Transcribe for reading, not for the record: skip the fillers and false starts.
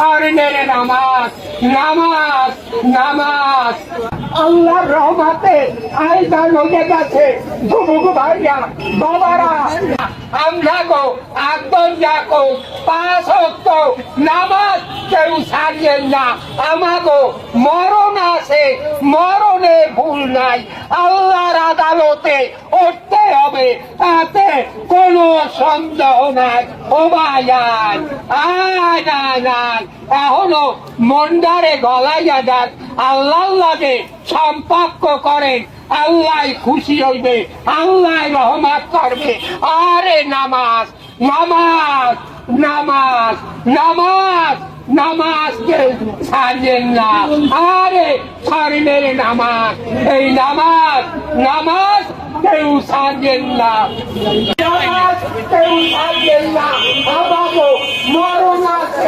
স্বর্ণের নামাজ, নামাজ, নামাজ। আল্লাহর রহমতে আয়দা নদে গেছে যুবক ভাইয়া বাবারা, আমরা গো একদম যাকো 5 ওয়াক্ত নামাজ কেউ ছাড়িয়েন না। আমাগো মরণ আছে, মরণে ভুল নাই। আল্লাহর আদালতে উঠতে হবে, তাতে কোনো সন্দেহ নাই। ও ভাইয়ান, এখনো মন্দারে গলাইয়া যান, আল্লাহ লাগে সম্পর্ক করেন, আল্লাহ খুশি হইবে, আল্লাহ রহমত করবে। আরে নামাজ, নামাজ, নামাজ, নামাজ, নামাজকে ছাড়বেন না। আরে স্বর্ণের নামাজ, এই নামাজ, নামাজ কেউ ছাড়বেন না, নামাজ কেউ ছাড়বেন না। আমাকে মরণ আছে।